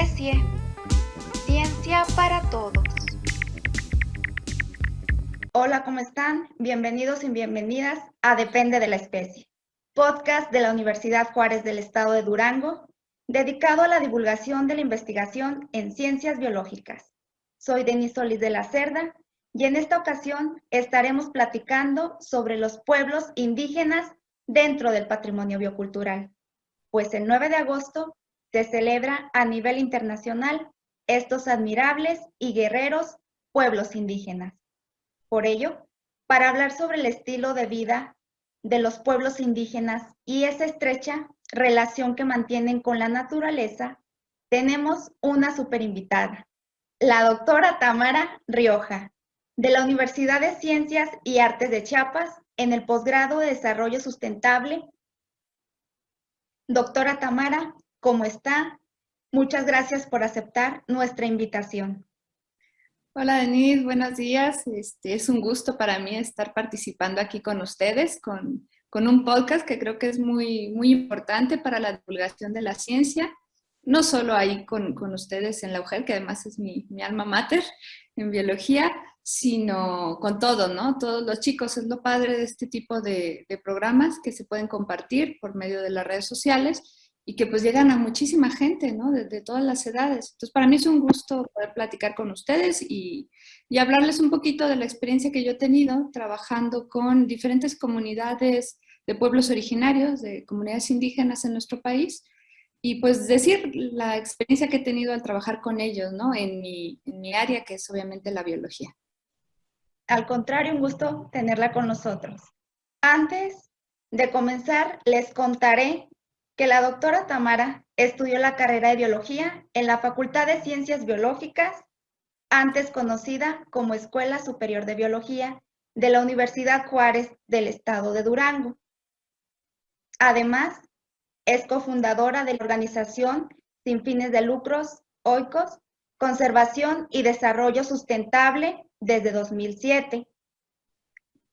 especie. Ciencia para todos. Hola, ¿cómo están? Bienvenidos y bienvenidas a Depende de la especie, podcast de la Universidad Juárez del Estado de Durango, dedicado a la divulgación de la investigación en ciencias biológicas. Soy Denise Solís de la Cerda y en esta ocasión estaremos platicando sobre los pueblos indígenas dentro del patrimonio biocultural, pues el 9 de agosto se celebra a nivel internacional estos admirables y guerreros pueblos indígenas. Por ello, para hablar sobre el estilo de vida de los pueblos indígenas y esa estrecha relación que mantienen con la naturaleza, tenemos una super invitada, la doctora Tamara Rioja, de la Universidad de Ciencias y Artes de Chiapas, en el posgrado de Desarrollo Sustentable. Doctora Tamara, ¿cómo está? Muchas gracias por aceptar nuestra invitación. Hola Denise, buenos días. Es un gusto para mí estar participando aquí con ustedes, con un podcast que creo que es muy importante para la divulgación de la ciencia, no solo ahí con ustedes en la UJEL, que además es mi alma mater en biología, sino con todo, ¿no? Todos los chicos, es lo padre de este tipo de programas que se pueden compartir por medio de las redes sociales y que pues llegan a muchísima gente, ¿no? De todas las edades. Entonces, para mí es un gusto poder platicar con ustedes y hablarles un poquito de la experiencia que yo he tenido trabajando con diferentes comunidades de pueblos originarios, de comunidades indígenas en nuestro país, y pues decir la experiencia que he tenido al trabajar con ellos, ¿no? En mi área, que es obviamente la biología. Al contrario, un gusto tenerla con nosotros. Antes de comenzar, les contaré que la doctora Tamara estudió la carrera de biología en la Facultad de Ciencias Biológicas, antes conocida como Escuela Superior de Biología de la Universidad Juárez del Estado de Durango. Además, es cofundadora de la organización sin fines de lucros, OICOS, Conservación y Desarrollo Sustentable desde 2007.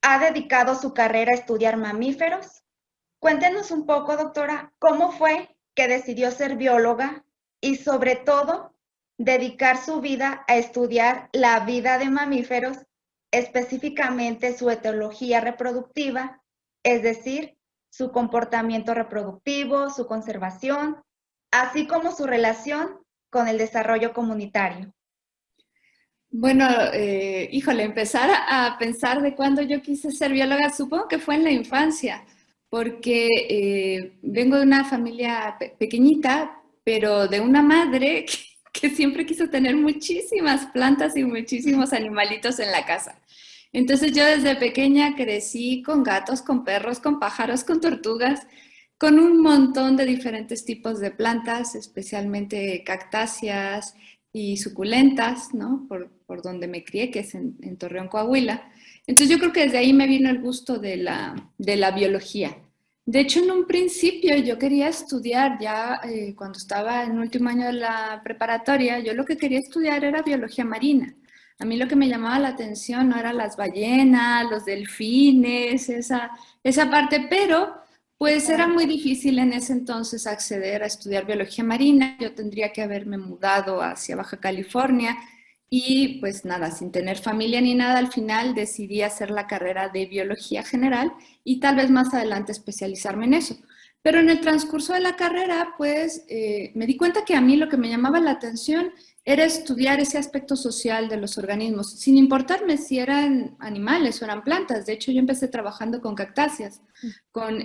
Ha dedicado su carrera a estudiar mamíferos. Cuéntenos un poco, doctora, cómo fue que decidió ser bióloga y sobre todo dedicar su vida a estudiar la vida de mamíferos, específicamente su etiología reproductiva, es decir, su comportamiento reproductivo, su conservación, así como su relación con el desarrollo comunitario. Bueno, híjole, empezar a pensar de cuándo yo quise ser bióloga, supongo que fue en la infancia, porque vengo de una familia pequeñita, pero de una madre que siempre quiso tener muchísimas plantas y muchísimos animalitos en la casa. Entonces yo desde pequeña crecí con gatos, con perros, con pájaros, con tortugas, con un montón de diferentes tipos de plantas, especialmente cactáceas y suculentas, ¿no? Por donde me crié, que es en Torreón, Coahuila. Entonces yo creo que desde ahí me vino el gusto de la biología. De hecho, en un principio yo quería estudiar ya, cuando estaba en último año de la preparatoria, yo lo que quería estudiar era biología marina. A mí lo que me llamaba la atención no eran las ballenas, los delfines, esa parte, pero pues era muy difícil en ese entonces acceder a estudiar biología marina. Yo tendría que haberme mudado hacia Baja California y pues nada, sin tener familia ni nada, al final decidí hacer la carrera de biología general y tal vez más adelante especializarme en eso. Pero en el transcurso de la carrera, pues me di cuenta que a mí lo que me llamaba la atención era estudiar ese aspecto social de los organismos, sin importarme si eran animales o eran plantas. De hecho, yo empecé trabajando con cactáceas, con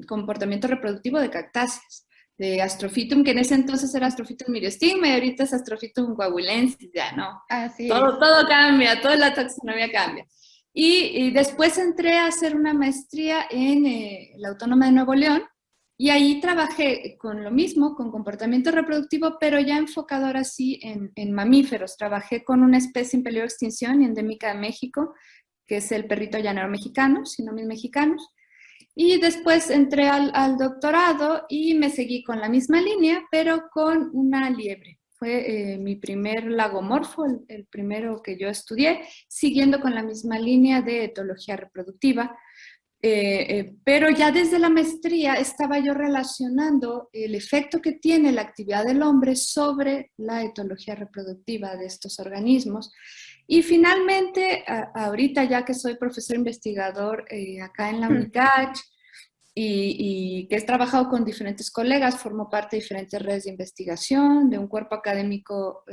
comportamiento reproductivo de cactáceas, de Astrophytum, que en ese entonces era Astrophytum myriostigma y ahorita es Astrophytum coahuilensis, ya no. Así es. Todo cambia, toda la taxonomía cambia. Y después entré a hacer una maestría en la Autónoma de Nuevo León y ahí trabajé con lo mismo, con comportamiento reproductivo, pero ya enfocado ahora sí en mamíferos. Trabajé con una especie en peligro de extinción y endémica de México, que es el perrito llanero mexicano, sinomis mexicanos. Y después entré al doctorado y me seguí con la misma línea, pero con una liebre. Fue mi primer lagomorfo, el primero que yo estudié, siguiendo con la misma línea de etología reproductiva. Pero ya desde la maestría estaba yo relacionando el efecto que tiene la actividad del hombre sobre la etología reproductiva de estos organismos. Y finalmente, ahorita ya que soy profesor investigador acá en la UNICACH, y que he trabajado con diferentes colegas, formo parte de diferentes redes de investigación, de un cuerpo académico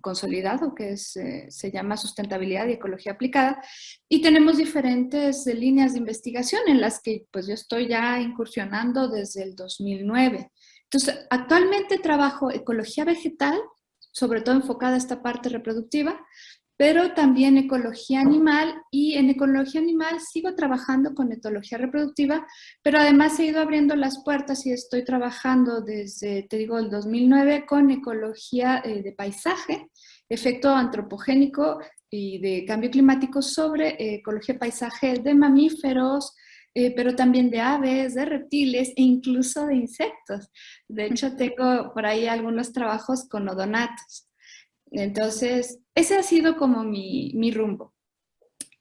consolidado que se llama Sustentabilidad y Ecología Aplicada, y tenemos diferentes líneas de investigación en las que pues yo estoy ya incursionando desde el 2009. Entonces, actualmente trabajo ecología vegetal, sobre todo enfocada a esta parte reproductiva, pero también ecología animal, y en ecología animal sigo trabajando con etología reproductiva, pero además he ido abriendo las puertas y estoy trabajando desde, te digo, el 2009 con ecología de paisaje, efecto antropogénico y de cambio climático sobre ecología de paisaje de mamíferos, pero también de aves, de reptiles e incluso de insectos. De hecho, tengo por ahí algunos trabajos con odonatos. Entonces, ese ha sido como mi rumbo.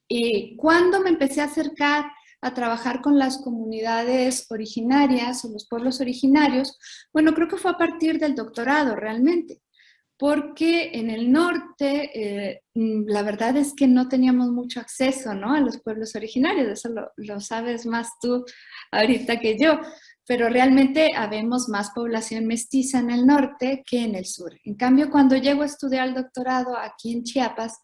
Y cuando me empecé a acercar a trabajar con las comunidades originarias o los pueblos originarios, bueno, creo que fue a partir del doctorado realmente, porque en el norte la verdad es que no teníamos mucho acceso, ¿no?, a los pueblos originarios, eso lo sabes más tú ahorita que yo, pero realmente habemos más población mestiza en el norte que en el sur. En cambio, cuando llego a estudiar el doctorado aquí en Chiapas,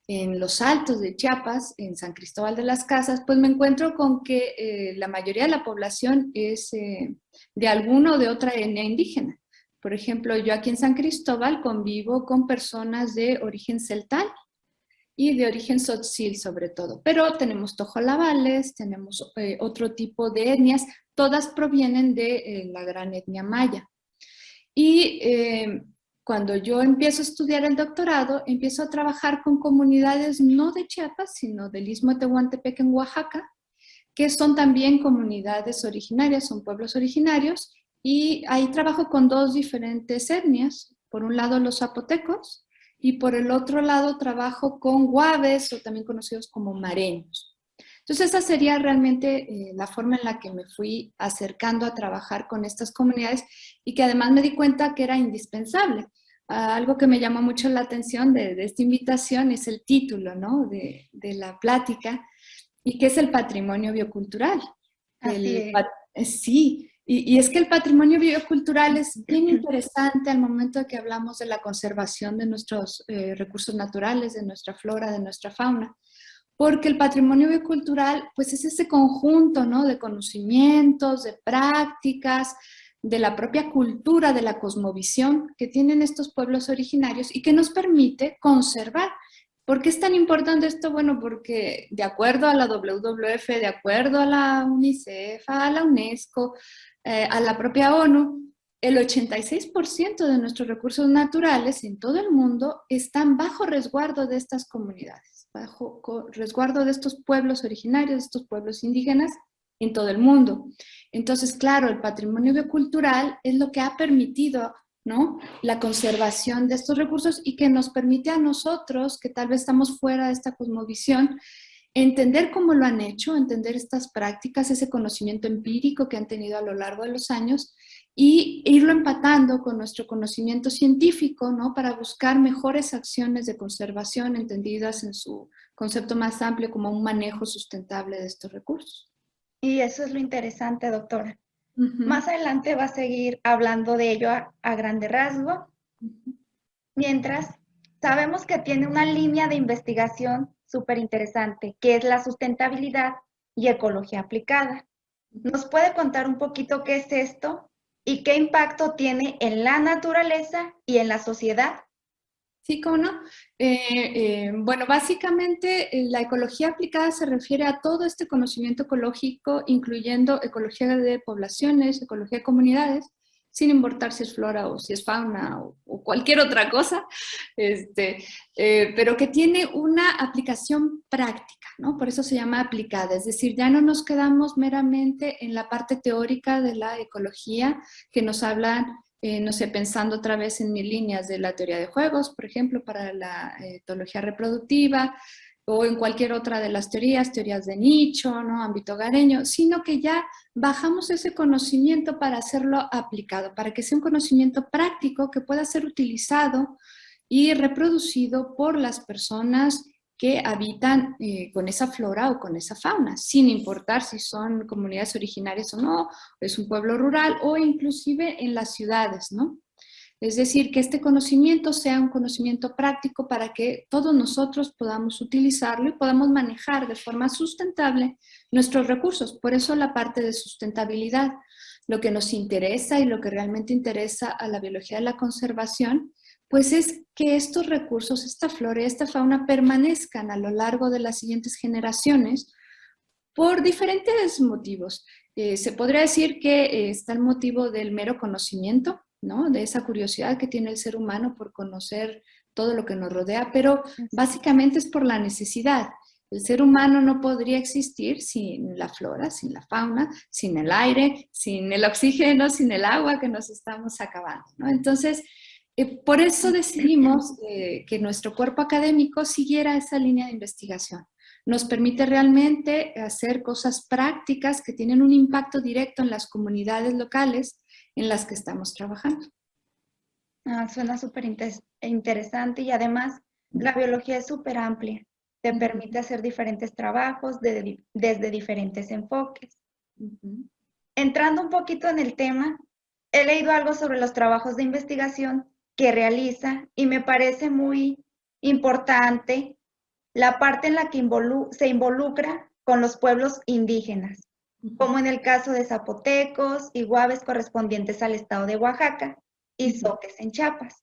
en los Altos de Chiapas, en San Cristóbal de las Casas, pues me encuentro con que la mayoría de la población es de alguna o de otra etnia indígena. Por ejemplo, yo aquí en San Cristóbal convivo con personas de origen celtal y de origen tzotzil sobre todo, pero tenemos tojolabales, tenemos otro tipo de etnias, todas provienen de la gran etnia maya. Y cuando yo empiezo a estudiar el doctorado, empiezo a trabajar con comunidades no de Chiapas, sino del Istmo de Tehuantepec en Oaxaca, que son también comunidades originarias, son pueblos originarios, y ahí trabajo con dos diferentes etnias. Por un lado los zapotecos, y por el otro lado trabajo con guaves, o también conocidos como mareños. Entonces esa sería realmente la forma en la que me fui acercando a trabajar con estas comunidades, y que además me di cuenta que era indispensable. Algo que me llamó mucho la atención de esta invitación es el título, ¿no?, de la plática, y que es el patrimonio biocultural. Así es. Sí, y es que el patrimonio biocultural es bien interesante al momento de que hablamos de la conservación de nuestros recursos naturales, de nuestra flora, de nuestra fauna, porque el patrimonio biocultural pues es ese conjunto, ¿no?, de conocimientos, de prácticas, de la propia cultura, de la cosmovisión que tienen estos pueblos originarios y que nos permite conservar. ¿Por qué es tan importante esto? Bueno, porque de acuerdo a la WWF, de acuerdo a la UNICEF, a la UNESCO, a la propia ONU, el 86% de nuestros recursos naturales en todo el mundo están bajo resguardo de estas comunidades, bajo resguardo de estos pueblos originarios, de estos pueblos indígenas en todo el mundo. Entonces, claro, el patrimonio biocultural es lo que ha permitido, ¿no?, la conservación de estos recursos, y que nos permite a nosotros, que tal vez estamos fuera de esta cosmovisión, entender cómo lo han hecho, entender estas prácticas, ese conocimiento empírico que han tenido a lo largo de los años, y irlo empatando con nuestro conocimiento científico, ¿no?, para buscar mejores acciones de conservación entendidas en su concepto más amplio como un manejo sustentable de estos recursos. Y eso es lo interesante, doctora. Uh-huh. Más adelante va a seguir hablando de ello a grande rasgo. Uh-huh. Mientras, sabemos que tiene una línea de investigación súper interesante, que es la sustentabilidad y ecología aplicada. ¿Nos puede contar un poquito qué es esto y qué impacto tiene en la naturaleza y en la sociedad? Sí, ¿cómo no? Bueno, básicamente la ecología aplicada se refiere a todo este conocimiento ecológico, incluyendo ecología de poblaciones, ecología de comunidades, sin importar si es flora o si es fauna o cualquier otra cosa, pero que tiene una aplicación práctica, ¿no? Por eso se llama aplicada, es decir, ya no nos quedamos meramente en la parte teórica de la ecología que nos hablan. No sé, pensando otra vez en mis líneas de la teoría de juegos, por ejemplo, para la etología reproductiva, o en cualquier otra de las teorías de nicho, ¿no? Ámbito hogareño, sino que ya bajamos ese conocimiento para hacerlo aplicado, para que sea un conocimiento práctico que pueda ser utilizado y reproducido por las personas que habitan con esa flora o con esa fauna, sin importar si son comunidades originarias o no, es un pueblo rural o inclusive en las ciudades, ¿no? Es decir, que este conocimiento sea un conocimiento práctico para que todos nosotros podamos utilizarlo y podamos manejar de forma sustentable nuestros recursos. Por eso la parte de sustentabilidad, lo que nos interesa y lo que realmente interesa a la biología de la conservación, pues es que estos recursos, esta flora y esta fauna permanezcan a lo largo de las siguientes generaciones por diferentes motivos. Se podría decir que está el motivo del mero conocimiento, ¿no? De esa curiosidad que tiene el ser humano por conocer todo lo que nos rodea, pero básicamente es por la necesidad. El ser humano no podría existir sin la flora, sin la fauna, sin el aire, sin el oxígeno, sin el agua que nos estamos acabando, ¿no? Entonces, por eso decidimos que nuestro cuerpo académico siguiera esa línea de investigación. Nos permite realmente hacer cosas prácticas que tienen un impacto directo en las comunidades locales en las que estamos trabajando. Suena súper interesante y además la biología es súper amplia. Te permite hacer diferentes trabajos desde diferentes enfoques. Entrando un poquito en el tema, he leído algo sobre los trabajos de investigación que realiza y me parece muy importante la parte en la que se involucra con los pueblos indígenas, como en el caso de zapotecos y guaves correspondientes al estado de Oaxaca y zoques en Chiapas.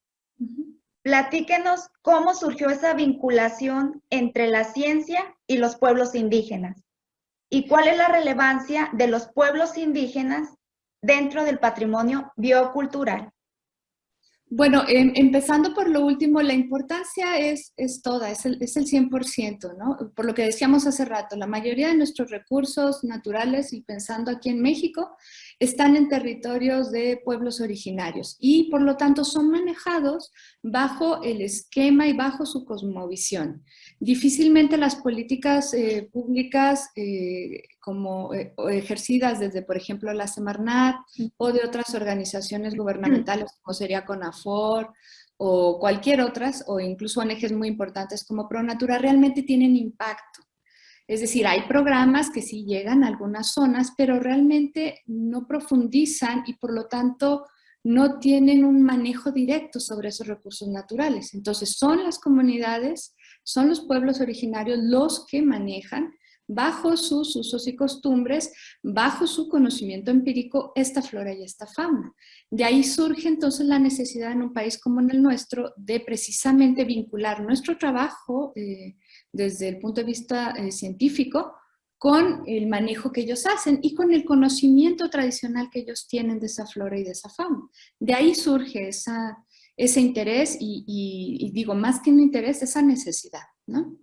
Platíquenos cómo surgió esa vinculación entre la ciencia y los pueblos indígenas y cuál es la relevancia de los pueblos indígenas dentro del patrimonio biocultural. Bueno, empezando por lo último, la importancia es toda, es el 100%, ¿no? Por lo que decíamos hace rato, la mayoría de nuestros recursos naturales, y pensando aquí en México, están en territorios de pueblos originarios y por lo tanto son manejados bajo el esquema y bajo su cosmovisión. Difícilmente las políticas públicas como ejercidas desde, por ejemplo, la Semarnat o de otras organizaciones gubernamentales como sería CONAFOR o cualquier otras, o incluso ONGs muy importantes como ProNatura, realmente tienen impacto. Es decir, hay programas que sí llegan a algunas zonas, pero realmente no profundizan y por lo tanto no tienen un manejo directo sobre esos recursos naturales. Entonces son las comunidades, son los pueblos originarios los que manejan bajo sus usos y costumbres, bajo su conocimiento empírico, esta flora y esta fauna. De ahí surge entonces la necesidad en un país como en el nuestro de precisamente vincular nuestro trabajo desde el punto de vista científico con el manejo que ellos hacen y con el conocimiento tradicional que ellos tienen de esa flora y de esa fauna. De ahí surge ese interés y digo, más que un interés, esa necesidad, ¿no?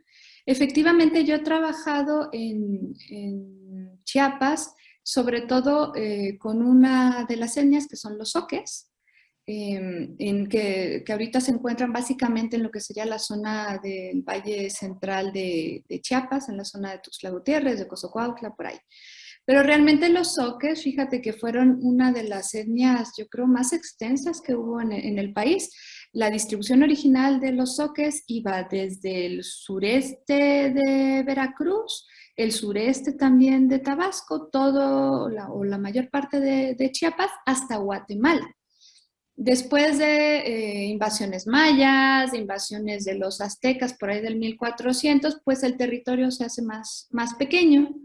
Efectivamente, yo he trabajado en Chiapas, sobre todo con una de las etnias que son los zoques, que ahorita se encuentran básicamente en lo que sería la zona del Valle Central de Chiapas, en la zona de Tuxtla Gutiérrez, de Cozocuautla, por ahí. Pero realmente los zoques, fíjate que fueron una de las etnias, yo creo, más extensas que hubo en el país. La distribución original de los zoques iba desde el sureste de Veracruz, el sureste también de Tabasco, o la mayor parte de Chiapas, hasta Guatemala. Después de invasiones mayas, de invasiones de los aztecas por ahí del 1400, pues el territorio se hace más pequeño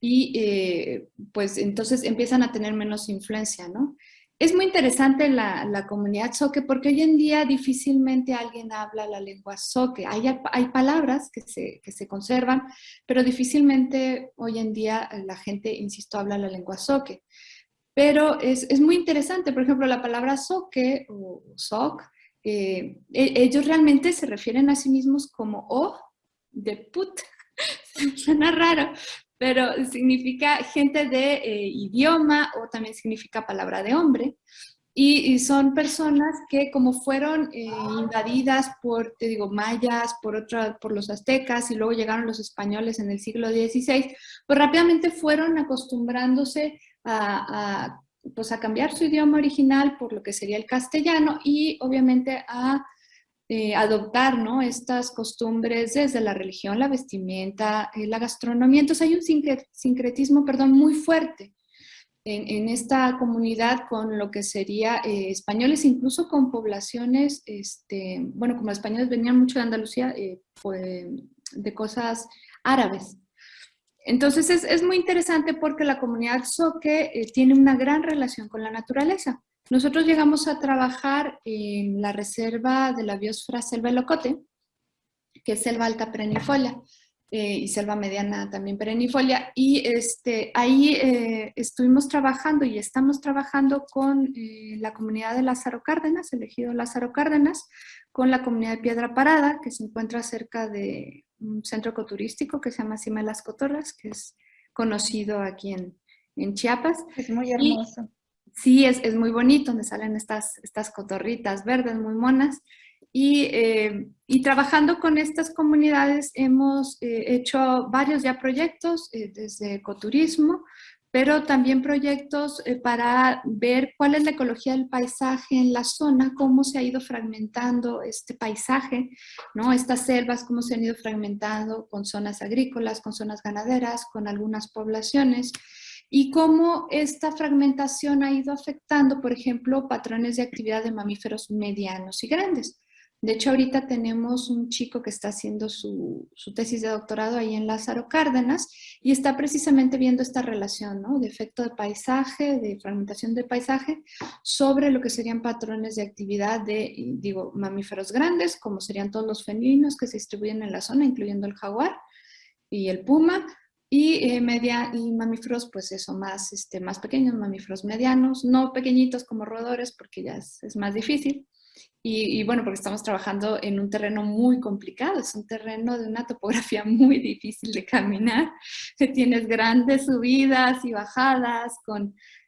y pues entonces empiezan a tener menos influencia, ¿no? Es muy interesante la comunidad zoque porque hoy en día difícilmente alguien habla la lengua zoque. Hay palabras que se conservan, pero difícilmente hoy en día la gente, insisto, habla la lengua zoque. Pero es muy interesante, por ejemplo, la palabra zoque o zoc, ellos realmente se refieren a sí mismos como o de put. Suena raro, pero significa gente de idioma o también significa palabra de hombre. Y son personas que como fueron invadidas por, te digo, mayas, por los aztecas y luego llegaron los españoles en el siglo XVI, pues rápidamente fueron acostumbrándose pues a cambiar su idioma original por lo que sería el castellano y obviamente a adoptar, ¿no?, estas costumbres desde la religión, la vestimenta, la gastronomía. Entonces hay un sincretismo, perdón, muy fuerte en esta comunidad con lo que sería españoles, incluso con poblaciones, bueno, como los españoles venían mucho de Andalucía, pues, de cosas árabes. Entonces es muy interesante porque la comunidad Zoque tiene una gran relación con la naturaleza. Nosotros llegamos a trabajar en la reserva de la biosfera Selva El Ocote, que es selva alta perennifolia, y selva mediana también perennifolia, y ahí estuvimos trabajando y estamos trabajando con la comunidad de Lázaro Cárdenas, elegido Lázaro Cárdenas, con la comunidad de Piedra Parada, que se encuentra cerca de un centro ecoturístico que se llama Cima de las Cotorras, que es conocido aquí en Chiapas. Es muy Y hermoso. sí, es muy bonito, donde salen estas cotorritas verdes muy monas. Y trabajando con estas comunidades hemos hecho varios ya proyectos desde ecoturismo, pero también proyectos para ver cuál es la ecología del paisaje en la zona, cómo se ha ido fragmentando este paisaje, ¿no? Estas selvas, cómo se han ido fragmentando con zonas agrícolas, con zonas ganaderas, con algunas poblaciones, y cómo esta fragmentación ha ido afectando, por ejemplo, patrones de actividad de mamíferos medianos y grandes. De hecho, ahorita tenemos un chico que está haciendo su tesis de doctorado ahí en Lázaro Cárdenas y está precisamente viendo esta relación, ¿no?, de efecto de paisaje, de fragmentación de paisaje, sobre lo que serían patrones de actividad de, digo, mamíferos grandes, como serían todos los felinos que se distribuyen en la zona, incluyendo el jaguar y el puma, y mamíferos, pues eso, más pequeños, mamíferos medianos, no pequeñitos como roedores, porque ya es más difícil. Y bueno, porque estamos trabajando en un terreno muy complicado, es un terreno de una topografía muy difícil de caminar, que tienes grandes subidas y bajadas,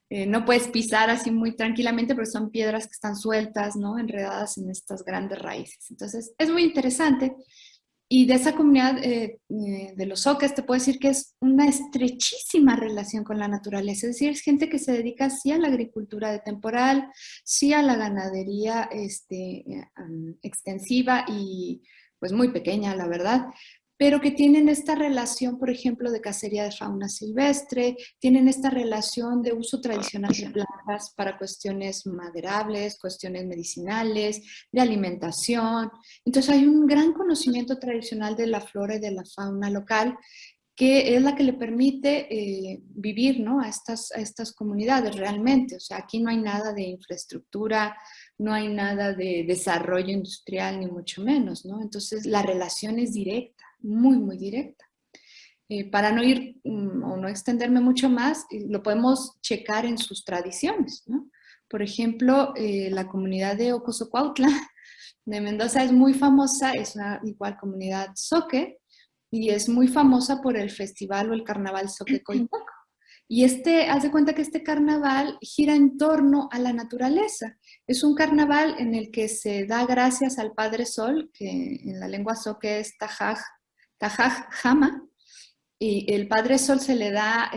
no puedes pisar así muy tranquilamente, porque son piedras que están sueltas, ¿no?, enredadas en estas grandes raíces. Entonces, es muy interesante. Y de esa comunidad de los Zoques te puedo decir que es una estrechísima relación con la naturaleza. Es decir, es gente que se dedica sí a la agricultura de temporal, sí a la ganadería extensiva y pues muy pequeña, la verdad, pero que tienen esta relación, por ejemplo, de cacería de fauna silvestre, tienen esta relación de uso tradicional de plantas para cuestiones maderables, cuestiones medicinales, de alimentación. Entonces hay un gran conocimiento tradicional de la flora y de la fauna local que es la que le permite vivir, ¿no?, a estas comunidades realmente. O sea, aquí no hay nada de infraestructura, no hay nada de desarrollo industrial, ni mucho menos, ¿no? Entonces la relación es directa, muy, muy directa. Para no ir o no extenderme mucho más, lo podemos checar en sus tradiciones, ¿no? Por ejemplo, la comunidad de Ocosocuautla de Mendoza es muy famosa, es una igual comunidad zoque, y es muy famosa por el festival o el carnaval Zoque Coiteco. Y haz de cuenta que este carnaval gira en torno a la naturaleza. Es un carnaval en el que se da gracias al Padre Sol, que en la lengua zoque es Tajaj Jama, y el Padre Sol se le da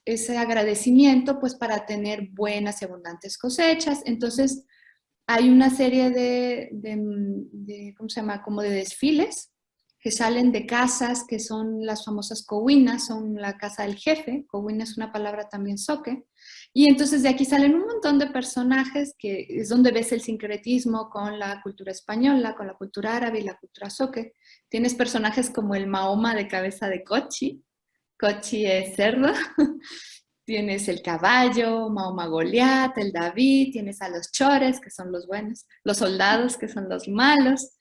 ese agradecimiento pues para tener buenas y abundantes cosechas. Entonces hay una serie ¿cómo se llama?, como de desfiles que salen de casas que son las famosas cohuinas, son la casa del jefe. Cohuina es una palabra también zoque, y entonces de aquí salen un montón de personajes que es donde ves el sincretismo con la cultura española, con la cultura árabe y la cultura zoque. Tienes personajes como el Mahoma de cabeza de Cochi. Cochi es cerdo. Tienes el caballo, Mahoma Goliat, el David, tienes a los chores, que son los buenos, los soldados, que son los malos.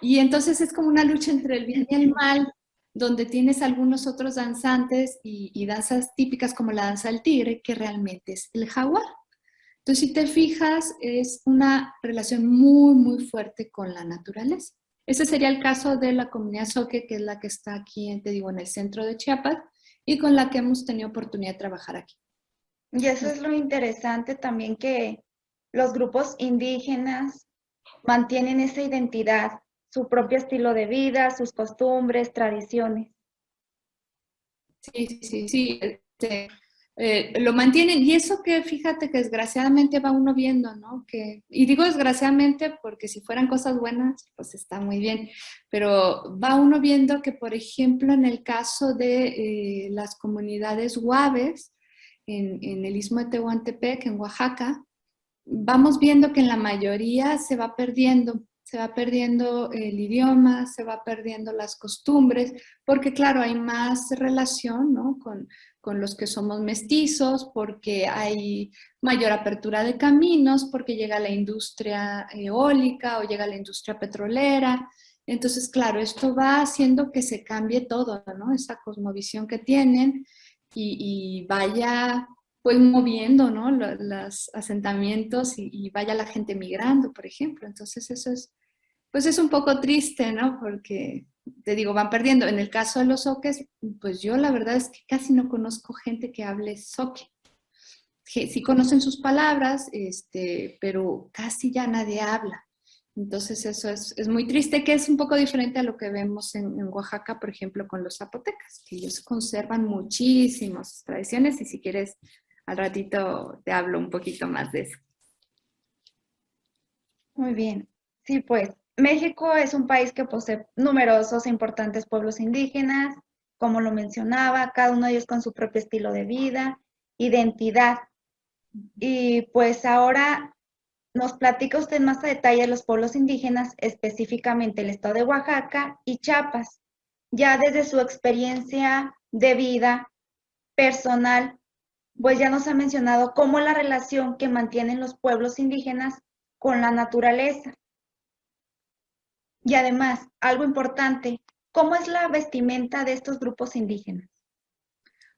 Y entonces es como una lucha entre el bien y el mal, donde tienes algunos otros danzantes y danzas típicas como la danza del tigre, que realmente es el jaguar. Entonces, si te fijas, es una relación muy, muy fuerte con la naturaleza. Ese sería el caso de la comunidad Zoque, que es la que está aquí, te digo, en el centro de Chiapas, y con la que hemos tenido oportunidad de trabajar aquí. Y eso es lo interesante también, que los grupos indígenas mantienen esa identidad, su propio estilo de vida, sus costumbres, tradiciones. Sí, sí, sí, sí. Lo mantienen, y eso que fíjate que desgraciadamente va uno viendo, ¿no? Y digo desgraciadamente porque si fueran cosas buenas, pues está muy bien, pero va uno viendo que, por ejemplo, en el caso de las comunidades huaves, en el Istmo de Tehuantepec, en Oaxaca, vamos viendo que en la mayoría se va perdiendo el idioma, se va perdiendo las costumbres, porque claro, hay más relación, ¿no? Con los que somos mestizos, porque hay mayor apertura de caminos, porque llega la industria eólica o llega la industria petrolera. Entonces, claro, esto va haciendo que se cambie todo, ¿no? Esa cosmovisión que tienen y vaya pues moviendo, ¿no? Los asentamientos y vaya la gente migrando, por ejemplo. Entonces eso es, pues es un poco triste, ¿no? Porque, te digo, van perdiendo. En el caso de los zoques, pues yo la verdad es que casi no conozco gente que hable zoque. Sí conocen sus palabras, pero casi ya nadie habla. Entonces eso es muy triste, que es un poco diferente a lo que vemos en Oaxaca, por ejemplo, con los zapotecas, que ellos conservan muchísimas tradiciones y si quieres, al ratito te hablo un poquito más de eso. Muy bien. Sí, pues México es un país que posee numerosos e importantes pueblos indígenas, como lo mencionaba, cada uno de ellos con su propio estilo de vida, identidad. Y pues ahora nos platica usted más a detalle los pueblos indígenas, específicamente el estado de Oaxaca y Chiapas, ya desde su experiencia de vida personal, pues ya nos ha mencionado cómo la relación que mantienen los pueblos indígenas con la naturaleza. Y además, algo importante, ¿cómo es la vestimenta de estos grupos indígenas?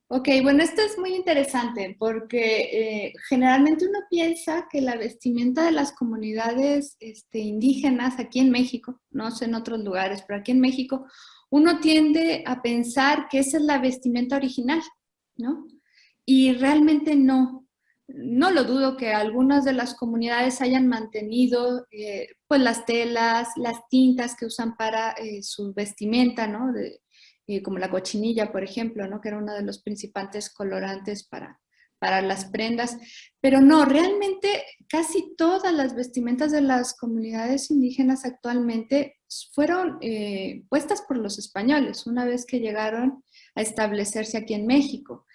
Ok, bueno, esto es muy interesante porque generalmente uno piensa que la vestimenta de las comunidades indígenas aquí en México, no sé en otros lugares, pero aquí en México, uno tiende a pensar que esa es la vestimenta original, ¿no? Y realmente no. No lo dudo que algunas de las comunidades hayan mantenido pues las telas, las tintas que usan para su vestimenta, ¿no? Como la cochinilla, por ejemplo, ¿no? Que era uno de los principales colorantes para las prendas. Pero no, realmente casi todas las vestimentas de las comunidades indígenas actualmente fueron puestas por los españoles una vez que llegaron a establecerse aquí en México.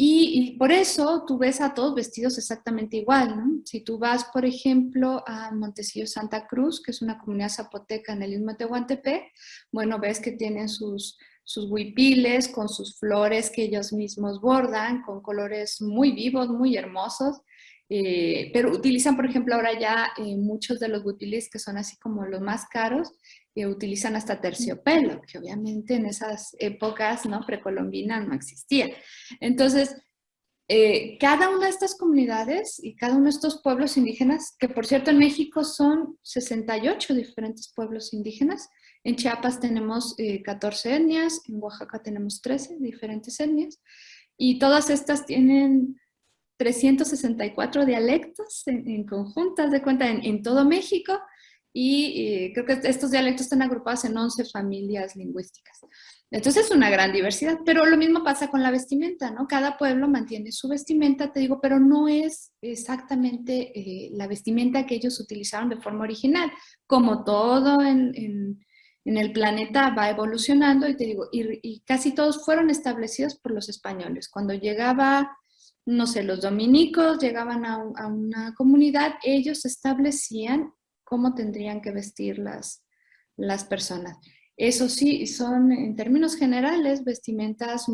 Y por eso tú ves a todos vestidos exactamente igual, ¿no? Si tú vas, por ejemplo, a Montecillo Santa Cruz, que es una comunidad zapoteca en el Istmo de Tehuantepec, bueno, ves que tienen sus huipiles con sus flores que ellos mismos bordan, con colores muy vivos, muy hermosos, pero utilizan, por ejemplo, ahora ya muchos de los huipiles que son así como los más caros, utilizan hasta terciopelo, que obviamente en esas épocas, ¿no? Precolombinas no existía. Entonces, cada una de estas comunidades y cada uno de estos pueblos indígenas, que por cierto en México son 68 diferentes pueblos indígenas, en Chiapas tenemos 14 etnias, en Oaxaca tenemos 13 diferentes etnias, y todas estas tienen 364 dialectos en conjuntas de cuenta en todo México, y creo que estos dialectos están agrupados en 11 familias lingüísticas. Entonces es una gran diversidad, pero lo mismo pasa con la vestimenta, ¿no? Cada pueblo mantiene su vestimenta, te digo, pero no es exactamente la vestimenta que ellos utilizaron de forma original. Como todo en el planeta va evolucionando, y te digo, y casi todos fueron establecidos por los españoles. Cuando llegaba, no sé, los dominicos llegaban a una comunidad, ellos establecían cómo tendrían que vestir las personas. Eso sí, son en términos generales vestimentas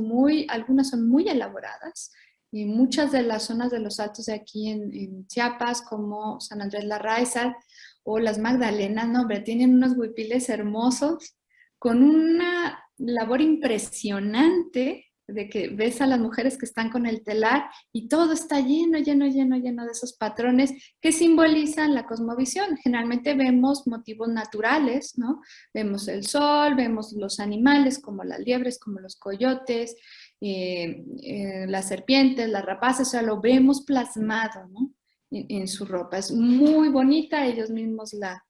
algunas son muy elaboradas, y muchas de las zonas de los altos de aquí en Chiapas, como San Andrés Larraizal o las Magdalenas, no, hombre, tienen unos huipiles hermosos con una labor impresionante de que ves a las mujeres que están con el telar y todo está lleno, lleno, lleno, lleno de esos patrones que simbolizan la cosmovisión. Generalmente vemos motivos naturales, ¿no? Vemos el sol, vemos los animales como las liebres, como los coyotes, las serpientes, las rapaces, o sea, lo vemos plasmado, ¿no? En su ropa. Es muy bonita, ellos mismos la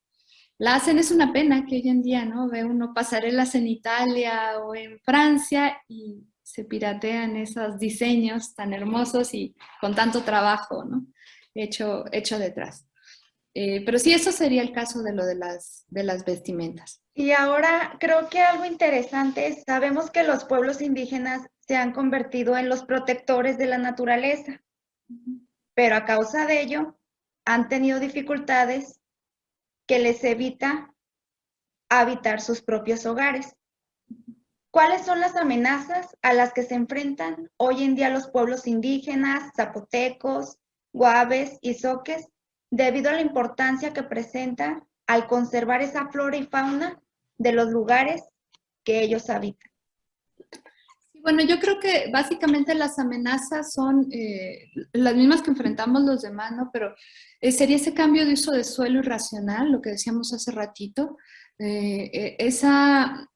hacen. Es una pena que hoy en día, ¿no? Ve uno pasarelas en Italia o en Francia y se piratean esos diseños tan hermosos y con tanto trabajo, ¿no? Hecho detrás. Pero sí, eso sería el caso de lo de las vestimentas. Y ahora creo que algo interesante es, sabemos que los pueblos indígenas se han convertido en los protectores de la naturaleza, pero a causa de ello han tenido dificultades que les evita habitar sus propios hogares. ¿Cuáles son las amenazas a las que se enfrentan hoy en día los pueblos indígenas, zapotecos, guaves y zoques, debido a la importancia que presenta al conservar esa flora y fauna de los lugares que ellos habitan? Bueno, yo creo que básicamente las amenazas son las mismas que enfrentamos los demás, ¿no? Pero sería ese cambio de uso de suelo irracional, lo que decíamos hace ratito, esa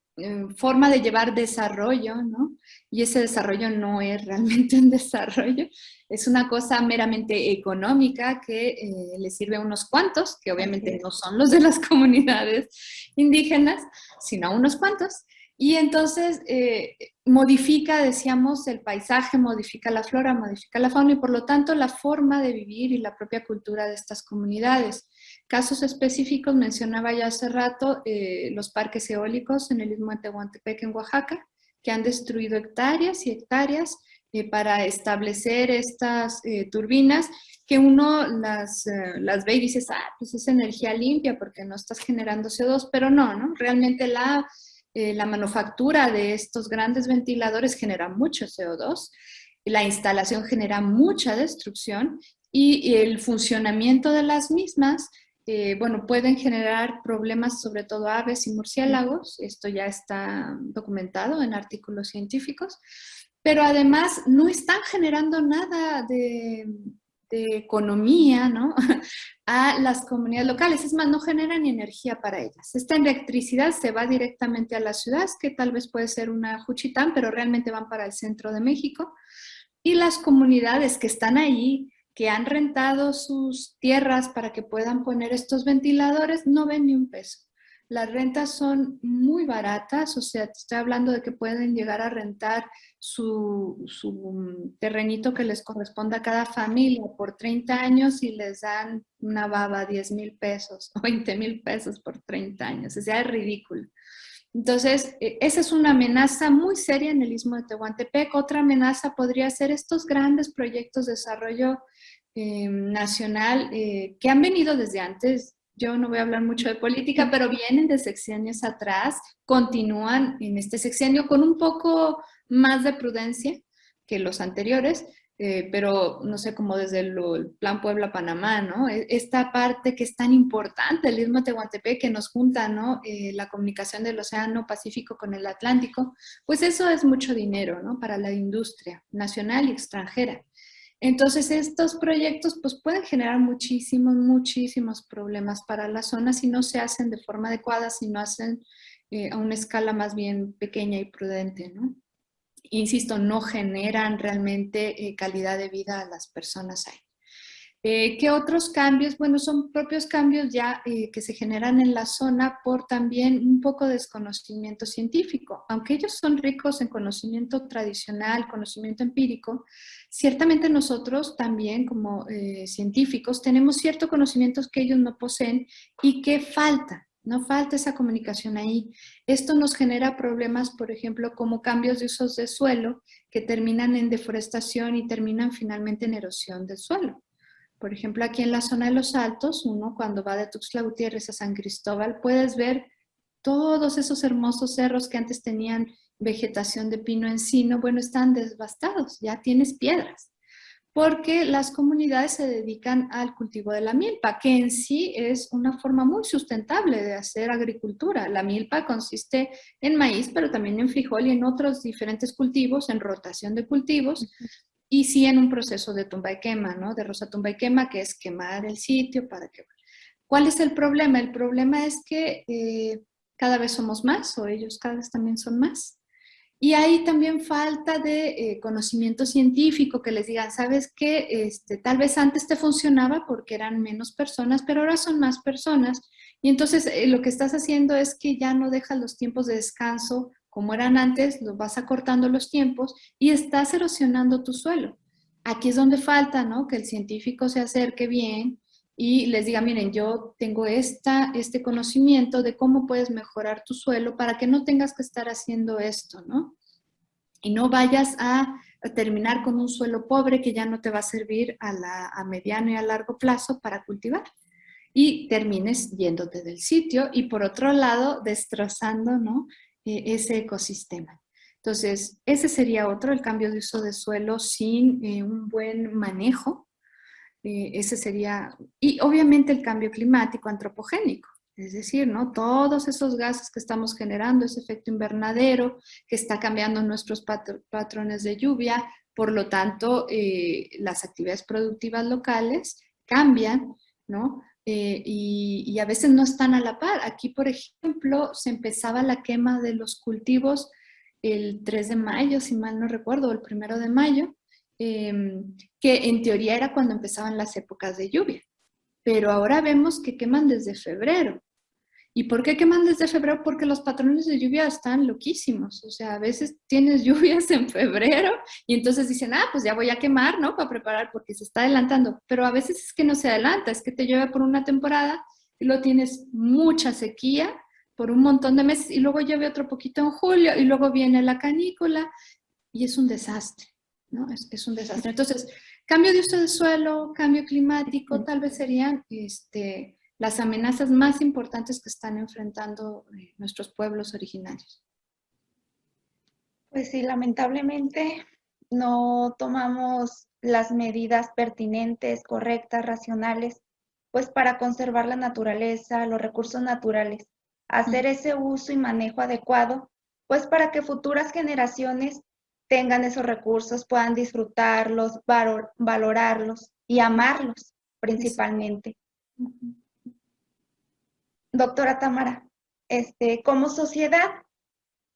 forma de llevar desarrollo, ¿no? Y ese desarrollo no es realmente un desarrollo, es una cosa meramente económica que le sirve a unos cuantos, que obviamente no son los de las comunidades indígenas, sino a unos cuantos. Y entonces modifica, decíamos, el paisaje, modifica la flora, modifica la fauna y por lo tanto la forma de vivir y la propia cultura de estas comunidades. Casos específicos, mencionaba ya hace rato los parques eólicos en el Istmo de Tehuantepec en Oaxaca, que han destruido hectáreas y hectáreas para establecer estas turbinas que uno las ve y dices, pues es energía limpia porque no estás generando CO2, pero no, ¿no? Realmente la manufactura de estos grandes ventiladores genera mucho CO2, la instalación genera mucha destrucción y el funcionamiento de las mismas, bueno, pueden generar problemas sobre todo a aves y murciélagos, esto ya está documentado en artículos científicos, pero además no están generando nada de economía, ¿no? A las comunidades locales. Es más, no generan ni energía para ellas. Esta electricidad se va directamente a las ciudades, que tal vez puede ser una Juchitán, pero realmente van para el centro de México. Y las comunidades que están ahí, que han rentado sus tierras para que puedan poner estos ventiladores, no ven ni un peso. Las rentas son muy baratas, o sea, te estoy hablando de que pueden llegar a rentar su terrenito que les corresponda a cada familia por 30 años y les dan una baba, 10,000 pesos o 20,000 pesos por 30 años. O sea, es ridículo. Entonces, esa es una amenaza muy seria en el Istmo de Tehuantepec. Otra amenaza podría ser estos grandes proyectos de desarrollo nacional que han venido desde antes. Yo no voy a hablar mucho de política, pero vienen de sexenios atrás, continúan en este sexenio con un poco más de prudencia que los anteriores, pero no sé, como desde el Plan Puebla-Panamá, ¿no? Esta parte que es tan importante, el Istmo de Tehuantepec, que nos junta, ¿no? La comunicación del Océano Pacífico con el Atlántico, pues eso es mucho dinero, ¿no? Para la industria nacional y extranjera. Entonces, estos proyectos pues, pueden generar muchísimos, muchísimos problemas para la zona si no se hacen de forma adecuada, si no hacen a una escala más bien pequeña y prudente, ¿no? Insisto, no generan realmente calidad de vida a las personas ahí. ¿Qué otros cambios? Bueno, son propios cambios ya que se generan en la zona por también un poco de desconocimiento científico. Aunque ellos son ricos en conocimiento tradicional, conocimiento empírico, ciertamente nosotros también como científicos tenemos ciertos conocimientos que ellos no poseen y que falta. No falta esa comunicación ahí. Esto nos genera problemas, por ejemplo, como cambios de usos de suelo que terminan en deforestación y terminan finalmente en erosión del suelo. Por ejemplo, aquí en la zona de los Altos, uno cuando va de Tuxtla Gutiérrez a San Cristóbal, puedes ver todos esos hermosos cerros que antes tenían vegetación de pino encino, bueno, están devastados, ya tienes piedras, porque las comunidades se dedican al cultivo de la milpa, que en sí es una forma muy sustentable de hacer agricultura. La milpa consiste en maíz, pero también en frijol y en otros diferentes cultivos, en rotación de cultivos, y sí en un proceso de tumba y quema, ¿no? De rosa tumba y quema, que es quemar el sitio para que... ¿Cuál es el problema? El problema es que cada vez somos más, o ellos cada vez también son más. Y hay también falta de conocimiento científico, que les digan, ¿sabes qué? Tal vez antes te funcionaba porque eran menos personas, pero ahora son más personas. Y entonces lo que estás haciendo es que ya no dejas los tiempos de descanso como eran antes, los vas acortando los tiempos y estás erosionando tu suelo. Aquí es donde falta, ¿no? Que el científico se acerque bien y les diga, miren, yo tengo este conocimiento de cómo puedes mejorar tu suelo para que no tengas que estar haciendo esto, ¿no? Y no vayas a terminar con un suelo pobre que ya no te va a servir a mediano y a largo plazo para cultivar. Y termines yéndote del sitio y por otro lado destrozando, ¿no? Ese ecosistema. Entonces, ese sería otro, el cambio de uso de suelo sin un buen manejo. Ese sería, y obviamente el cambio climático antropogénico, es decir, ¿no? Todos esos gases que estamos generando, ese efecto invernadero que está cambiando nuestros patrones de lluvia, por lo tanto, las actividades productivas locales cambian, ¿no? Y a veces no están a la par. Aquí, por ejemplo, se empezaba la quema de los cultivos el 3 de mayo, si mal no recuerdo, el 1 de mayo, que en teoría era cuando empezaban las épocas de lluvia, pero ahora vemos que queman desde febrero. ¿Y por qué queman desde febrero? Porque los patrones de lluvia están loquísimos. O sea, a veces tienes lluvias en febrero y entonces dicen, ah, pues ya voy a quemar, ¿no? Para preparar porque se está adelantando. Pero a veces es que no se adelanta, es que te llueve por una temporada y luego tienes mucha sequía por un montón de meses y luego llueve otro poquito en julio y luego viene la canícula y es un desastre, ¿no? Es un desastre. Entonces, cambio de uso de suelo, cambio climático, tal vez serían las amenazas más importantes que están enfrentando nuestros pueblos originarios. Pues sí, lamentablemente no tomamos las medidas pertinentes, correctas, racionales, pues para conservar la naturaleza, los recursos naturales, hacer ese uso y manejo adecuado, pues para que futuras generaciones tengan esos recursos, puedan disfrutarlos, valorarlos y amarlos principalmente. Doctora Tamara, como sociedad,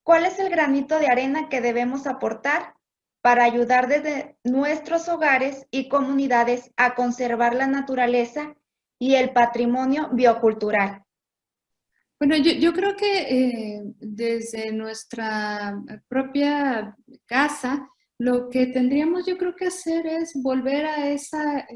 ¿cuál es el granito de arena que debemos aportar para ayudar desde nuestros hogares y comunidades a conservar la naturaleza y el patrimonio biocultural? Bueno, yo creo que desde nuestra propia casa, lo que tendríamos yo creo que hacer es volver a esa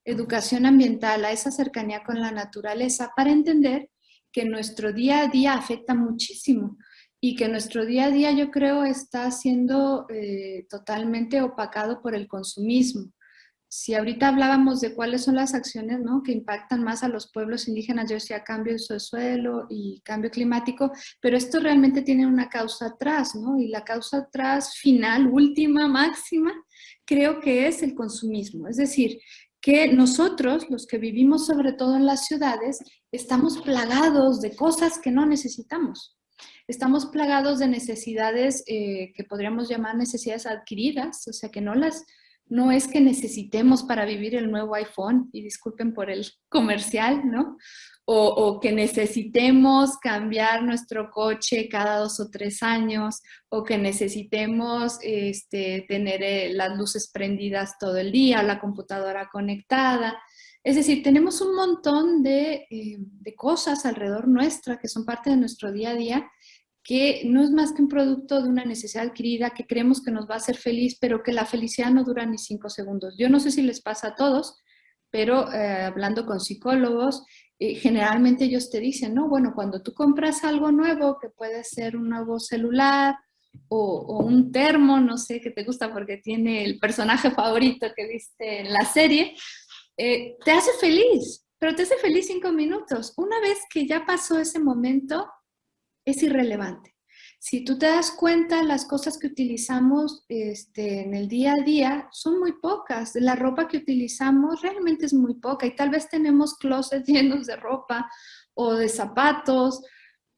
educación ambiental, a esa cercanía con la naturaleza, para entender que nuestro día a día afecta muchísimo y que nuestro día a día yo creo está siendo totalmente opacado por el consumismo. Si ahorita hablábamos de cuáles son las acciones, ¿no?, que impactan más a los pueblos indígenas, yo decía cambio de uso de suelo y cambio climático, pero esto realmente tiene una causa atrás, ¿no? Y la causa atrás final, última, máxima, creo que es el consumismo. Es decir, que nosotros, los que vivimos sobre todo en las ciudades, estamos plagados de cosas que no necesitamos. Estamos plagados de necesidades que podríamos llamar necesidades adquiridas, o sea, que no es que necesitemos para vivir el nuevo iPhone, y disculpen por el comercial, ¿no? O que necesitemos cambiar nuestro coche cada 2 o 3 años, o que necesitemos tener las luces prendidas todo el día, la computadora conectada. Es decir, tenemos un montón de cosas alrededor nuestra que son parte de nuestro día a día, que no es más que un producto de una necesidad adquirida que creemos que nos va a hacer feliz, pero que la felicidad no dura ni 5 segundos. Yo no sé si les pasa a todos, pero hablando con psicólogos, generalmente ellos te dicen, no, bueno, cuando tú compras algo nuevo, que puede ser un nuevo celular o un termo, no sé, que te gusta porque tiene el personaje favorito que viste en la serie, te hace feliz, pero te hace feliz 5 minutos. Una vez que ya pasó ese momento, es irrelevante. Si tú te das cuenta, las cosas que utilizamos en el día a día son muy pocas. La ropa que utilizamos realmente es muy poca y tal vez tenemos closets llenos de ropa o de zapatos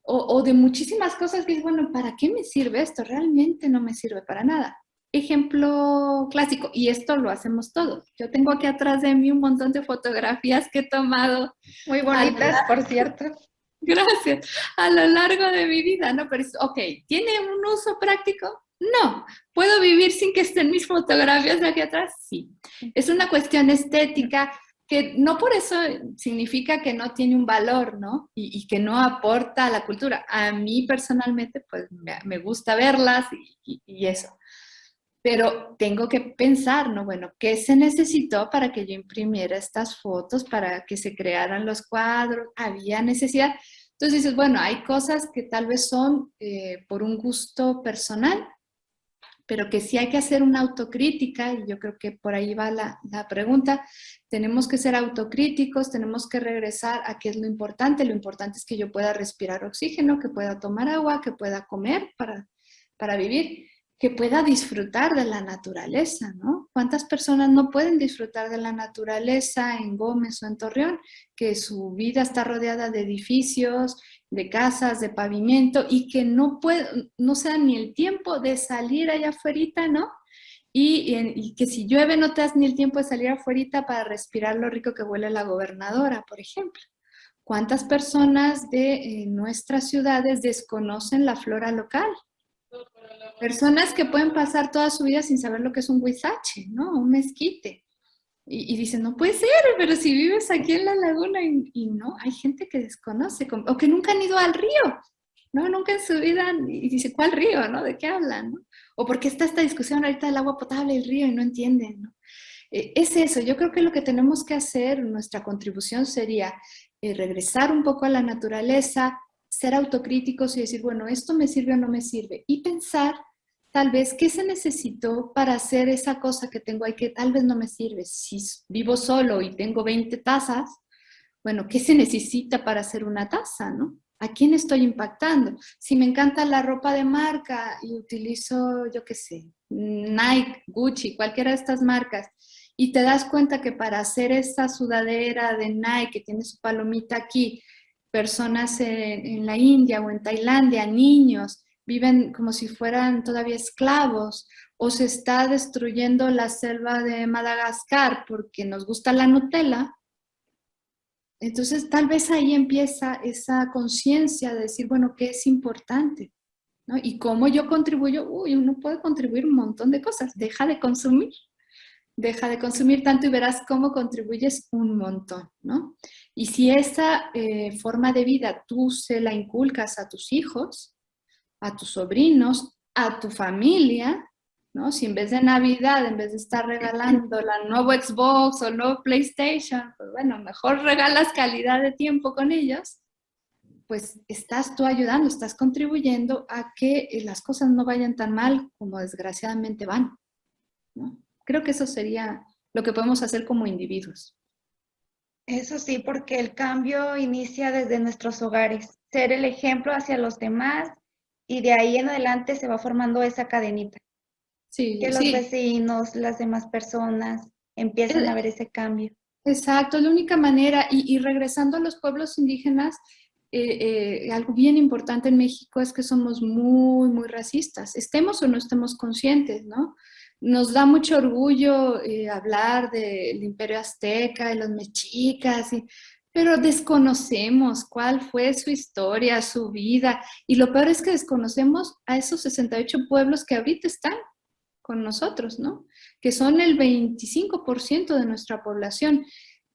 o de muchísimas cosas que es, bueno, ¿para qué me sirve esto? Realmente no me sirve para nada. Ejemplo clásico, y esto lo hacemos todos. Yo tengo aquí atrás de mí un montón de fotografías que he tomado Muy bonitas, por cierto. Gracias. A lo largo de mi vida, ¿no? Pero, ok, ¿tiene un uso práctico? No. ¿Puedo vivir sin que estén mis fotografías de aquí atrás? Sí. Es una cuestión estética que no por eso significa que no tiene un valor, ¿no? Y que no aporta a la cultura. A mí personalmente, pues me gusta verlas y eso. Pero tengo que pensar, ¿no? Bueno, ¿qué se necesitó para que yo imprimiera estas fotos, para que se crearan los cuadros? ¿Había necesidad? Entonces dices, bueno, hay cosas que tal vez son por un gusto personal, pero que sí hay que hacer una autocrítica, y yo creo que por ahí va la pregunta. Tenemos que ser autocríticos, tenemos que regresar a qué es lo importante. Lo importante es que yo pueda respirar oxígeno, que pueda tomar agua, que pueda comer para vivir, que pueda disfrutar de la naturaleza, ¿no? ¿Cuántas personas no pueden disfrutar de la naturaleza en Gómez o en Torreón? Que su vida está rodeada de edificios, de casas, de pavimento, y que no se dan ni el tiempo de salir allá afuera, ¿no? Y que si llueve no te das ni el tiempo de salir afuera para respirar lo rico que huele la gobernadora, por ejemplo. ¿Cuántas personas de nuestras ciudades desconocen la flora local? Personas que pueden pasar toda su vida sin saber lo que es un huizache, ¿no? Un mezquite. Y dicen, no puede ser, pero si vives aquí en la laguna y no, hay gente que desconoce o que nunca han ido al río, ¿no? Nunca en su vida, y dice, ¿cuál río, no? ¿De qué hablan, no? O porque está esta discusión ahorita del agua potable del río y no entienden, ¿no? Es eso, yo creo que lo que tenemos que hacer, nuestra contribución sería regresar un poco a la naturaleza, ser autocríticos y decir, bueno, ¿esto me sirve o no me sirve? Y pensar tal vez qué se necesitó para hacer esa cosa que tengo ahí que tal vez no me sirve. Si vivo solo y tengo 20 tazas, bueno, ¿qué se necesita para hacer una taza, no? ¿A quién estoy impactando? Si me encanta la ropa de marca y utilizo, yo qué sé, Nike, Gucci, cualquiera de estas marcas, y te das cuenta que para hacer esa sudadera de Nike que tiene su palomita aquí, personas en la India o en Tailandia, niños, viven como si fueran todavía esclavos, o se está destruyendo la selva de Madagascar porque nos gusta la Nutella. Entonces, tal vez ahí empieza esa conciencia de decir, bueno, ¿qué es importante? ¿No? Y cómo yo contribuyo, uy, uno puede contribuir un montón de cosas. Deja de consumir tanto y verás cómo contribuyes un montón, ¿no? Y si esa forma de vida tú se la inculcas a tus hijos, a tus sobrinos, a tu familia, ¿no? Si en vez de Navidad, en vez de estar regalando la nuevo Xbox o el nuevo PlayStation, pues bueno, mejor regalas calidad de tiempo con ellos, pues estás tú ayudando, estás contribuyendo a que las cosas no vayan tan mal como desgraciadamente van, ¿no? Creo que eso sería lo que podemos hacer como individuos. Eso sí, porque el cambio inicia desde nuestros hogares, ser el ejemplo hacia los demás y de ahí en adelante se va formando esa cadenita, que Sí, los sí. vecinos, las demás personas empiezan a ver ese cambio. Exacto, es la única manera. Y regresando a los pueblos indígenas, algo bien importante en México es que somos muy, muy racistas, estemos o no estemos conscientes, ¿no? Nos da mucho orgullo hablar del Imperio Azteca, de los mexicas, pero desconocemos cuál fue su historia, su vida. Y lo peor es que desconocemos a esos 68 pueblos que ahorita están con nosotros, ¿no? Que son el 25% de nuestra población,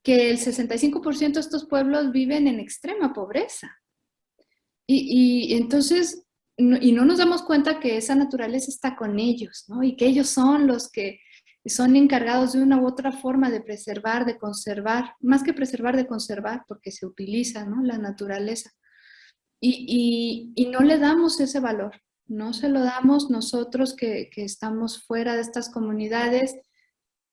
que el 65% de estos pueblos viven en extrema pobreza. Y entonces, y no nos damos cuenta que esa naturaleza está con ellos, ¿no? Y que ellos son los que son encargados de una u otra forma de preservar, de conservar, más que preservar, de conservar, porque se utiliza, ¿no? La naturaleza. Y no le damos ese valor, no se lo damos nosotros que estamos fuera de estas comunidades.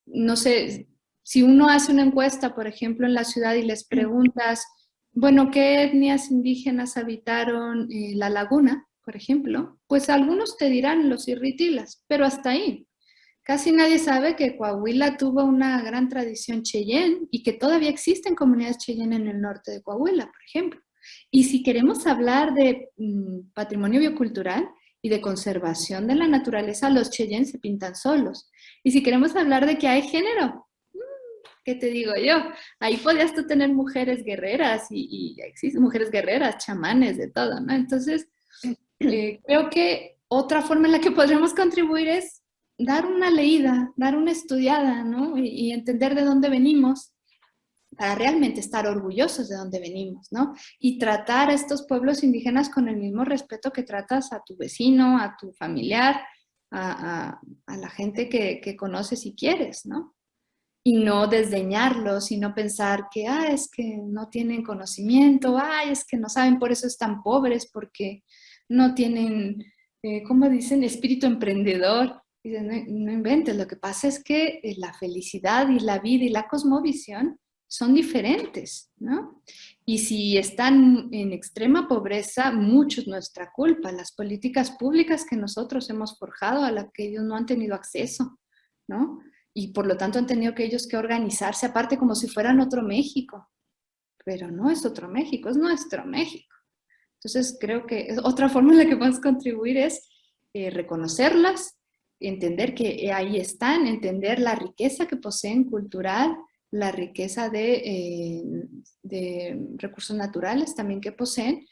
No sé, si uno hace una encuesta, por ejemplo, en la ciudad y les preguntas, bueno, ¿qué etnias indígenas habitaron la laguna, por ejemplo? Pues algunos te dirán los irritilas, pero hasta ahí. Casi nadie sabe que Coahuila tuvo una gran tradición cheyenne y que todavía existen comunidades cheyenne en el norte de Coahuila, por ejemplo. Y si queremos hablar de patrimonio biocultural y de conservación de la naturaleza, los cheyennes se pintan solos. Y si queremos hablar de que hay género, ¿qué te digo yo? Ahí podías tú tener mujeres guerreras y existen mujeres guerreras, chamanes, de todo, ¿no? Entonces, creo que otra forma en la que podríamos contribuir es dar una leída, dar una estudiada, ¿no? Y entender de dónde venimos para realmente estar orgullosos de dónde venimos, ¿no? Y tratar a estos pueblos indígenas con el mismo respeto que tratas a tu vecino, a tu familiar, a la gente que conoces y quieres, ¿no? Y no desdeñarlos y no pensar que, es que no tienen conocimiento, es que no saben, por eso están pobres, porque no tienen, ¿cómo dicen?, espíritu emprendedor. Dicen, no, no inventes, lo que pasa es que la felicidad y la vida y la cosmovisión son diferentes, ¿no? Y si están en extrema pobreza, mucho es nuestra culpa, las políticas públicas que nosotros hemos forjado a las que ellos no han tenido acceso, ¿no? Y por lo tanto han tenido que ellos que organizarse aparte como si fueran otro México, pero no es otro México, es nuestro México. Entonces creo que otra forma en la que podemos contribuir es reconocerlas, entender que ahí están, entender la riqueza que poseen cultural, la riqueza de recursos naturales también que poseen,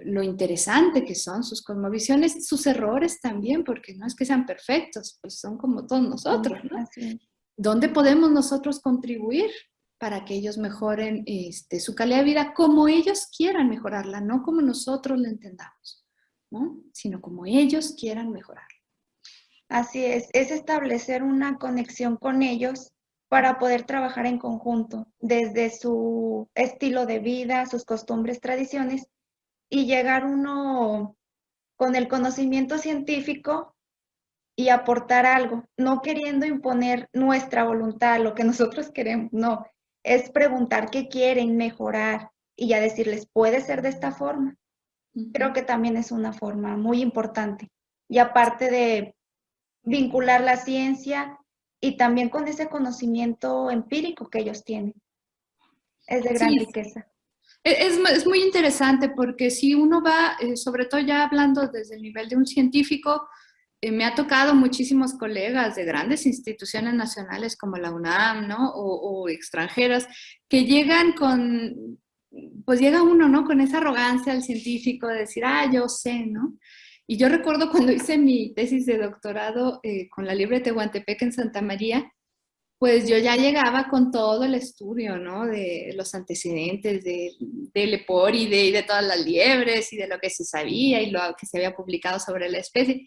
lo interesante que son sus cosmovisiones, sus errores también, porque no es que sean perfectos, pues son como todos nosotros, ¿no? Así es. ¿Dónde podemos nosotros contribuir para que ellos mejoren su calidad de vida como ellos quieran mejorarla, no como nosotros la entendamos, ¿no? Sino como ellos quieran mejorarla? Así es establecer una conexión con ellos para poder trabajar en conjunto, desde su estilo de vida, sus costumbres, tradiciones, y llegar uno con el conocimiento científico y aportar algo, no queriendo imponer nuestra voluntad, lo que nosotros queremos, no, es preguntar qué quieren mejorar y ya decirles, puede ser de esta forma. Creo que también es una forma muy importante. Y aparte de vincular la ciencia y también con ese conocimiento empírico que ellos tienen. Es de gran Sí, riqueza. es muy interesante porque si uno va, sobre todo ya hablando desde el nivel de un científico, me ha tocado muchísimos colegas de grandes instituciones nacionales como la UNAM, ¿no? O extranjeras, que llegan pues llega uno, ¿no? Con esa arrogancia al científico de decir, yo sé, ¿no? Y yo recuerdo cuando hice mi tesis de doctorado con la Liebre de Tehuantepec en Santa María, pues yo ya llegaba con todo el estudio, ¿no? De los antecedentes del lepori y de todas las liebres y de lo que se sabía y lo que se había publicado sobre la especie.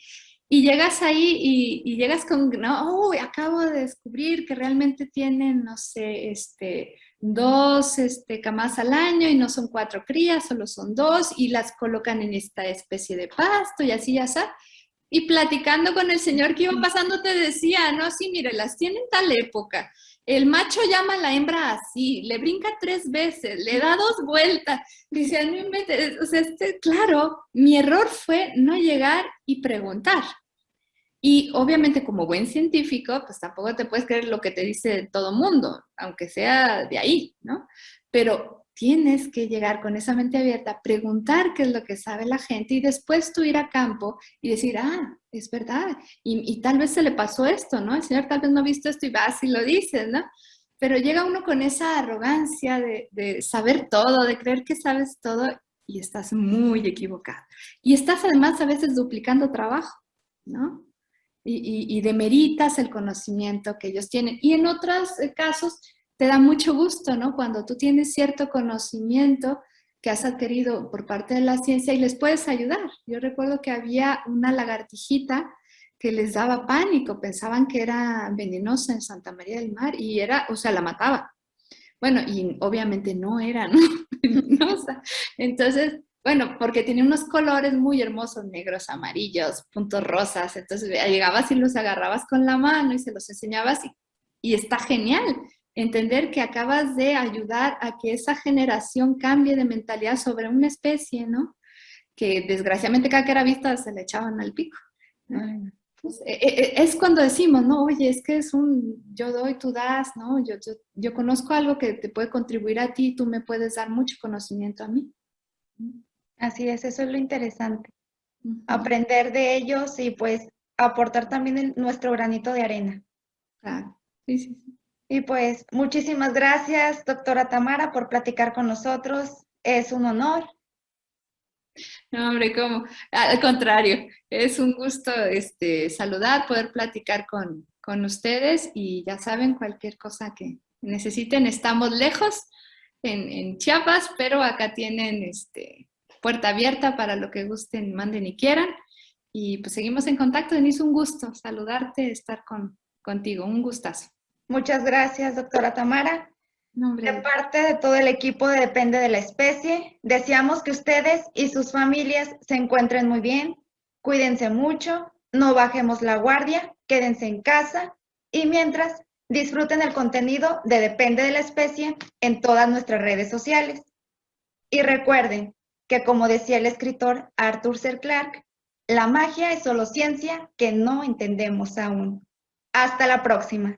Y llegas ahí y llegas con, no, acabo de descubrir que realmente tienen, no sé, dos camas al año y no son 4 crías, solo son 2 y las colocan en esta especie de pasto y así ya está. Y platicando con el señor que iba pasando te decía, no, sí, mire, las tienen tal época. El macho llama a la hembra así, le brinca 3 veces, le da 2 vueltas. Dice, no inventes, o sea, claro, mi error fue no llegar y preguntar. Y obviamente como buen científico, pues tampoco te puedes creer lo que te dice todo mundo, aunque sea de ahí, ¿no? Pero tienes que llegar con esa mente abierta, preguntar qué es lo que sabe la gente y después tú ir a campo y decir, es verdad, y tal vez se le pasó esto, ¿no? El señor tal vez no ha visto esto y vas y lo dices, ¿no? Pero llega uno con esa arrogancia de saber todo, de creer que sabes todo y estás muy equivocado. Y estás además a veces duplicando trabajo, ¿no? Y demeritas el conocimiento que ellos tienen. Y en otros casos te da mucho gusto, ¿no? Cuando tú tienes cierto conocimiento que has adquirido por parte de la ciencia y les puedes ayudar. Yo recuerdo que había una lagartijita que les daba pánico, pensaban que era venenosa en Santa María del Mar y era, o sea, la mataba. Bueno, y obviamente no era, ¿no? Venenosa. Entonces, bueno, porque tenía unos colores muy hermosos, negros, amarillos, puntos rosas. Entonces llegabas y los agarrabas con la mano y se los enseñabas y está genial entender que acabas de ayudar a que esa generación cambie de mentalidad sobre una especie, ¿no? Que desgraciadamente cada que era vista se le echaban al pico, ¿no? Pues, es cuando decimos, no, oye, es que es un yo doy, tú das, ¿no? Yo conozco algo que te puede contribuir a ti, tú me puedes dar mucho conocimiento a mí. Así es, eso es lo interesante. Ujú. Aprender de ellos y pues aportar también nuestro granito de arena. Claro, sí, sí, sí. Y pues muchísimas gracias, doctora Tamara, por platicar con nosotros. Es un honor. No, hombre, ¿cómo? Al contrario, es un gusto saludar, poder platicar con ustedes y ya saben, cualquier cosa que necesiten, estamos lejos en Chiapas, pero acá tienen puerta abierta para lo que gusten, manden y quieran. Y pues seguimos en contacto, Denise, un gusto saludarte, estar contigo, un gustazo. Muchas gracias, doctora Tamara. No, De hombre. parte de todo el equipo de Depende de la Especie, deseamos que ustedes y sus familias se encuentren muy bien, cuídense mucho, no bajemos la guardia, quédense en casa y mientras disfruten el contenido de Depende de la Especie en todas nuestras redes sociales. Y recuerden que, como decía el escritor Arthur C. Clarke, la magia es solo ciencia que no entendemos aún. Hasta la próxima.